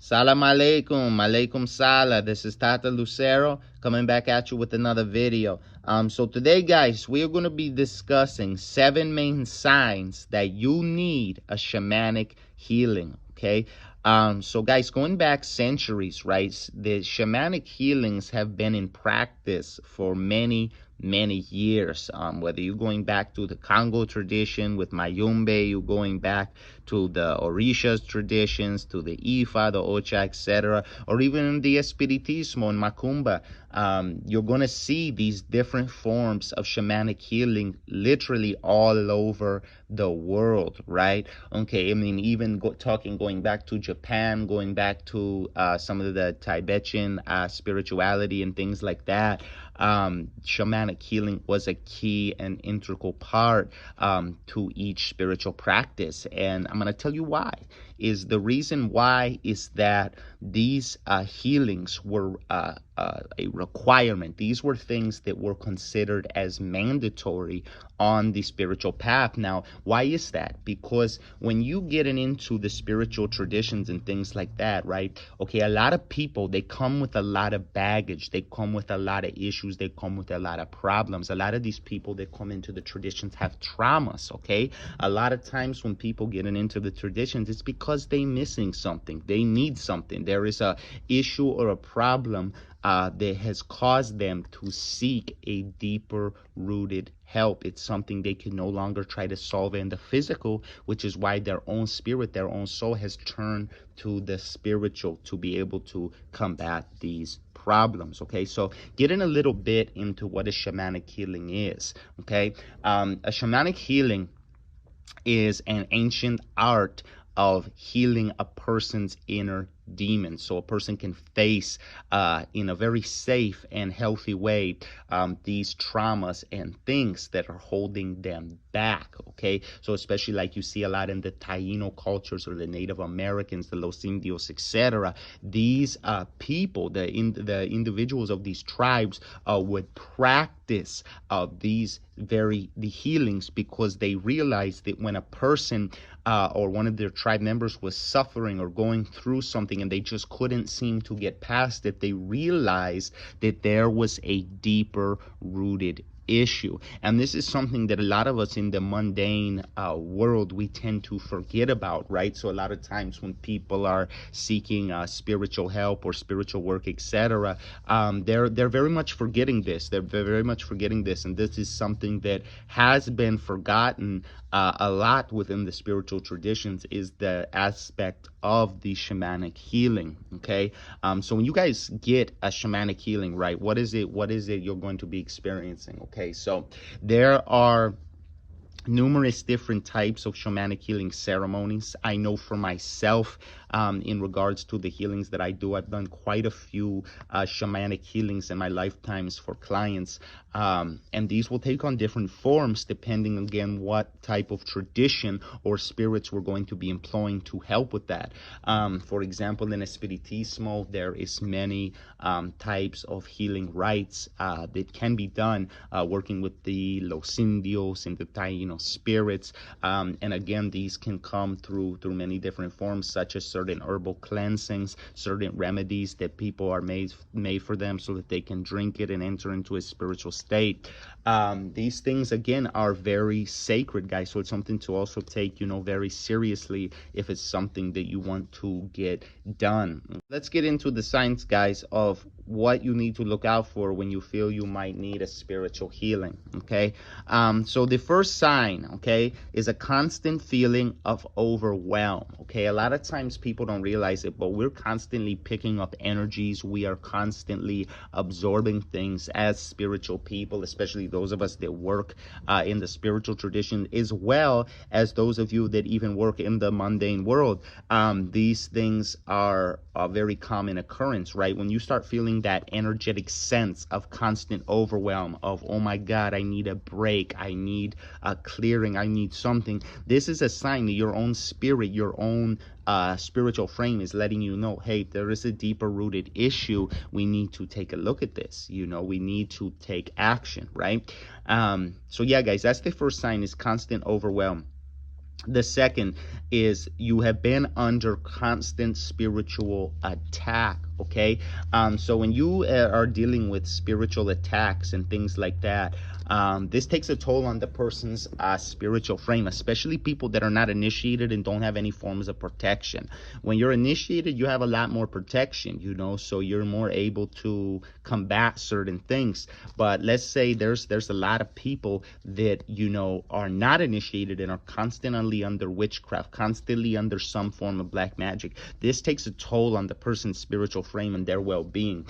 Salam alaikum, alaikum salam. This is Tata Lucero coming back at you with another video. So today, guys, we are going to be discussing 7 main signs that you need a shamanic healing. Okay. So guys, going back centuries, right? The shamanic healings have been in practice for many years. Whether you're going back to the Congo tradition with Mayumbe, you're going back to the Orishas traditions, to the Ifa, the Ocha, etc., or even the Espiritismo and Macumba, you're going to see these different forms of shamanic healing literally all over the world, right? Okay, I mean, even going back to Japan, going back to some of the Tibetan spirituality and things like that, shamanic healing was a key and integral part to each spiritual practice. And I'm going to tell you why. The reason why is that these healings were a requirement. These were things that were considered as mandatory on the spiritual path. Now, why is that? Because when you get into the spiritual traditions and things like that, right? Okay, a lot of people, they come with a lot of baggage. They come with a lot of issues. They come with a lot of problems. A lot of these people that come into the traditions have traumas, okay? A lot of times when people get into the traditions, it's because they're missing something. They need something. There is a issue or a problem that has caused them to seek a deeper rooted help. It's something they can no longer try to solve in the physical, which is why their own spirit, their own soul has turned to the spiritual to be able to combat these problems. Okay, so getting a little bit into what a shamanic healing is. Okay, a shamanic healing is an ancient art of healing a person's inner demons, so a person can face in a very safe and healthy way these traumas and things that are holding them back. Okay, so especially like you see a lot in the Taino cultures or the Native Americans, the Los Indios, etc. These people, the individuals of these tribes would practice the healings because they realized that when a person or one of their tribe members was suffering or going through something and they just couldn't seem to get past it, they realized that there was a deeper rooted issue. And this is something that a lot of us in the mundane world, we tend to forget about, right? So a lot of times when people are seeking spiritual help or spiritual work, etc., they're very much forgetting this. They're very much forgetting this. And this is something that has been forgotten a lot within the spiritual traditions, is the aspect of the shamanic healing. Okay, so when you guys get a shamanic healing, right, what is it you're going to be experiencing? Okay, so there are numerous different types of shamanic healing ceremonies. I know for myself, in regards to the healings that I do, I've done quite a few shamanic healings in my lifetimes for clients, and these will take on different forms depending, again, what type of tradition or spirits we're going to be employing to help with that. For example, in Espiritismo, there is many types of healing rites that can be done working with the Los Indios and the Taino spirits, and again, these can come through many different forms, such as certain herbal cleansings, certain remedies that people are made for them so that they can drink it and enter into a spiritual state. These things, again, are very sacred, guys, so it's something to also take, very seriously if it's something that you want to get done. Let's get into the signs, guys, of what you need to look out for when you feel you might need a spiritual healing. Okay, so the first sign, okay, is a constant feeling of overwhelm. Okay, a lot of times people don't realize it, but we're constantly picking up energies. We are constantly absorbing things as spiritual people, especially those of us that work in the spiritual tradition, as well as those of you that even work in the mundane world. These things are a very common occurrence, right? When you start feeling that energetic sense of constant overwhelm, of, oh my God, I need a break, I need a clearing, I need something, this is a sign that your own spirit, your own spiritual frame is letting you know, hey, there is a deeper rooted issue. We need to take a look at this. We need to take action, right? So yeah, guys, that's the first sign, is constant overwhelm. The second is you have been under constant spiritual attack. Okay, so when you are dealing with spiritual attacks and things like that, this takes a toll on the person's spiritual frame, especially people that are not initiated and don't have any forms of protection. When you're initiated, you have a lot more protection, you know, so you're more able to combat certain things. But let's say there's a lot of people that, you know, are not initiated and are constantly under witchcraft, constantly under some form of black magic. This takes a toll on the person's spiritual frame and their well-being.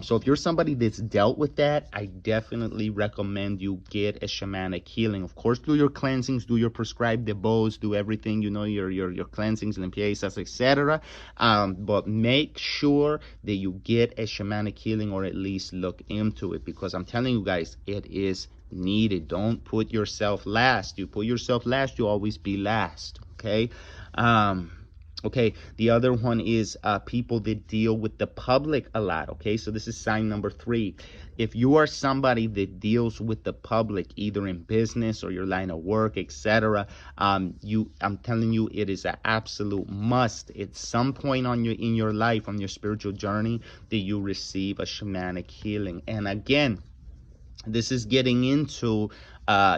So if you're somebody that's dealt with that, I definitely recommend you get a shamanic healing. Of course, do your cleansings, do your prescribed debos, do everything, you know, your cleansings, limpiezas, etc. But make sure that you get a shamanic healing, or at least look into it, because I'm telling you guys, it is needed. Don't put yourself last. You put yourself last, you always be last. Okay. Okay, the other one is people that deal with the public a lot. Okay, so this is sign number 3. If you are somebody that deals with the public, either in business or your line of work, etc., I'm telling you, it is an absolute must at some point in your life, on your spiritual journey, that you receive a shamanic healing. And again, this is getting into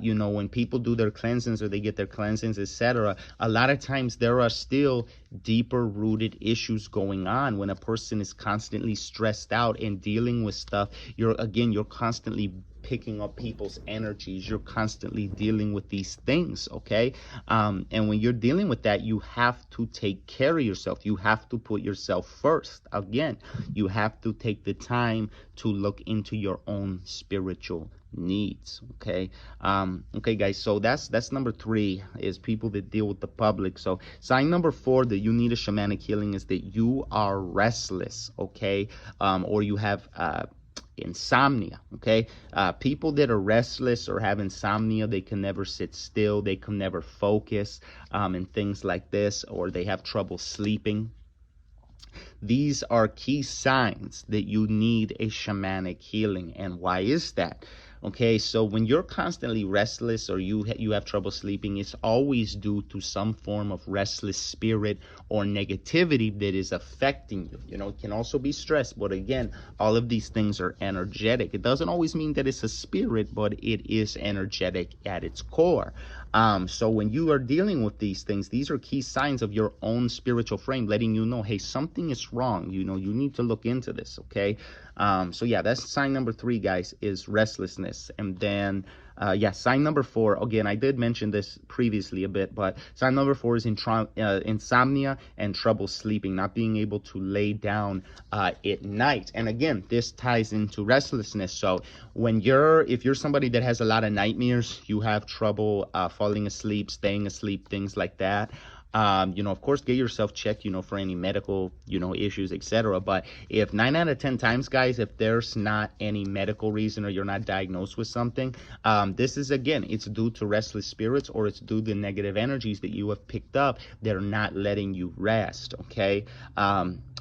you know, when people do their cleansings or they get their cleansings, etc., a lot of times there are still deeper rooted issues going on. When a person is constantly stressed out and dealing with stuff, you're constantly picking up people's energies. You're constantly dealing with these things, okay? And when you're dealing with that, you have to take care of yourself. You have to put yourself first. Again, you have to take the time to look into your own spiritual needs. Okay. Okay, guys, so that's number 3, is people that deal with the public. So sign number 4 that you need a shamanic healing is that you are restless. Okay. Or you have insomnia. Okay. People that are restless or have insomnia, they can never sit still, they can never focus, and things like this, or they have trouble sleeping. These are key signs that you need a shamanic healing. And why is that? Okay, so when you're constantly restless or you have trouble sleeping, it's always due to some form of restless spirit or negativity that is affecting you. You know, it can also be stress, but again, all of these things are energetic. It doesn't always mean that it's a spirit, but it is energetic at its core. So when you are dealing with these things, these are key signs of your own spiritual frame, letting you know, hey, something is wrong. You know, you need to look into this. Okay. So yeah, that's sign number 3, guys, is restlessness. And then yeah, sign number 4, again, I did mention this previously a bit, but sign number 4 is insomnia and trouble sleeping, not being able to lay down at night. And again, this ties into restlessness. So if you're somebody that has a lot of nightmares, you have trouble falling asleep, staying asleep, things like that. You know, of course, get yourself checked, you know, for any medical, you know, issues, etc. But if 9 out of 10 times, guys, if there's not any medical reason or you're not diagnosed with something, this is, again, it's due to restless spirits, or it's due to negative energies that you have picked up that are not letting you rest. Okay.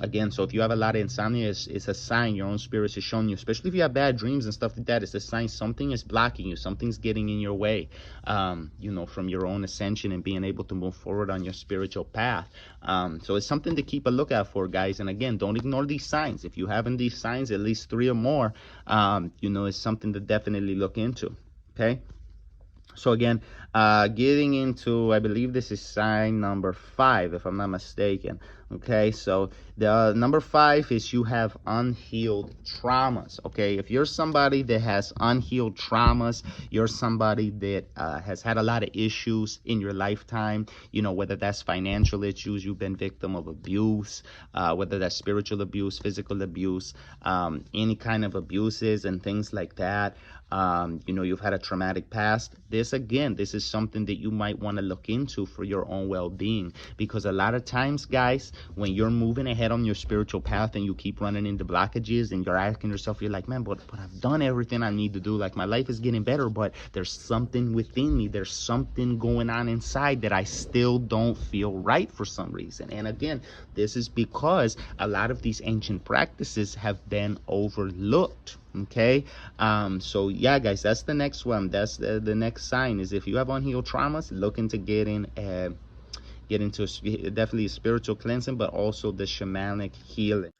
Again, so if you have a lot of insomnia, it's a sign your own spirits is showing you, especially if you have bad dreams and stuff like that. It's a sign something is blocking you, something's getting in your way, you know, from your own ascension and being able to move forward on your spiritual path. So it's something to keep a lookout for, guys. And again, don't ignore these signs. If you haven't these signs, at least 3 or more, you know, it's something to definitely look into. Okay. So again, getting into, I believe this is sign number 5, if I'm not mistaken. Okay, so the number 5 is you have unhealed traumas. Okay, if you're somebody that has unhealed traumas, you're somebody that has had a lot of issues in your lifetime, you know, whether that's financial issues, you've been victim of abuse, whether that's spiritual abuse, physical abuse, any kind of abuses and things like that. You know, you've had a traumatic past. This is something that you might want to look into for your own well-being, because a lot of times, guys, when you're moving ahead on your spiritual path and you keep running into blockages and you're asking yourself, you're like, man, but I've done everything I need to do. Like, my life is getting better, but there's something within me. There's something going on inside that I still don't feel right for some reason. And again, this is because a lot of these ancient practices have been overlooked. Okay. So yeah, guys, that's the next one. That's the next sign, is if you have unhealed traumas, looking to get into definitely a spiritual cleansing, but also the shamanic healing.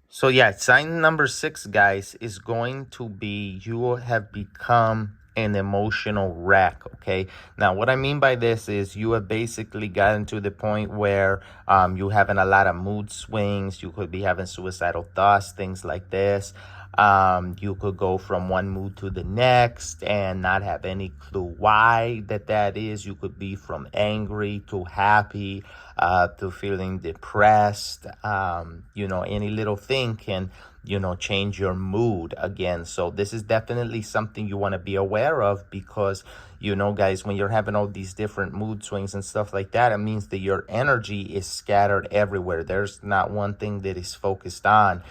So yeah, sign number 6, guys, is going to be you have become an emotional wreck. Okay. Now, what I mean by this is you have basically gotten to the point where you having a lot of mood swings. You could be having suicidal thoughts, things like this. You could go from one mood to the next and not have any clue why that is. You could be from angry to happy, to feeling depressed. Any little thing can, change your mood again. So this is definitely something you want to be aware of, because, guys, when you're having all these different mood swings and stuff like that, it means that your energy is scattered everywhere. There's not one thing that is focused on.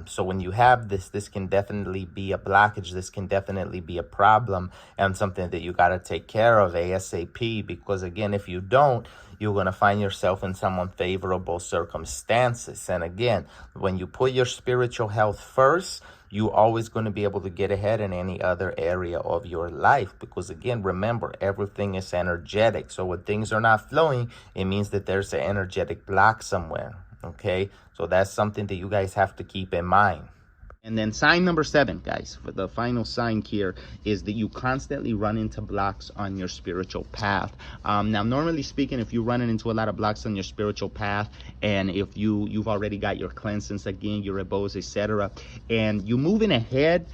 So when you have this can definitely be a blockage. This can definitely be a problem, and something that you got to take care of ASAP, because again, if you don't, you're going to find yourself in some unfavorable circumstances. And again, when you put your spiritual health first, you're always going to be able to get ahead in any other area of your life, because again, remember, everything is energetic. So when things are not flowing, it means that there's an energetic block somewhere. Okay, so that's something that you guys have to keep in mind. And then sign number 7, guys, for the final sign here, is that you constantly run into blocks on your spiritual path. Now, normally speaking, if you're running into a lot of blocks on your spiritual path, and if you've already got your cleansings again, your rebos, etc., and you're moving ahead,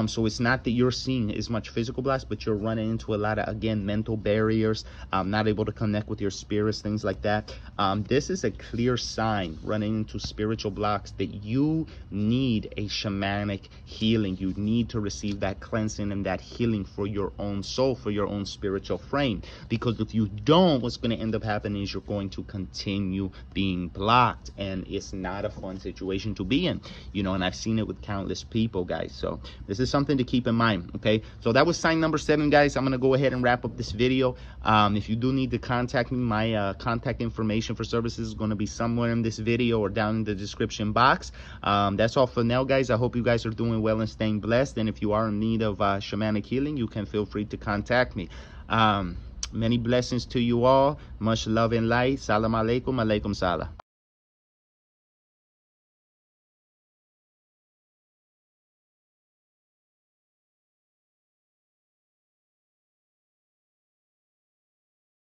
so it's not that you're seeing as much physical blocks, but you're running into a lot of, again, mental barriers, not able to connect with your spirits, things like that. This is a clear sign, running into spiritual blocks, that you need a shamanic healing. You need to receive that cleansing and that healing for your own soul, for your own spiritual frame. Because if you don't, what's going to end up happening is you're going to continue being blocked, and it's not a fun situation to be in, and I've seen it with countless people, guys. So this is something to keep in mind. Okay, so that was sign number 7, guys. I'm going to go ahead and wrap up this video. If you do need to contact me, my contact information for services is going to be somewhere in this video or down in the description box. That's all for now, guys. I hope you guys are doing well and staying blessed. And if you are in need of shamanic healing, you can feel free to contact me. Many blessings to you all. Much love and light. Salam alaikum. Alaikum salam.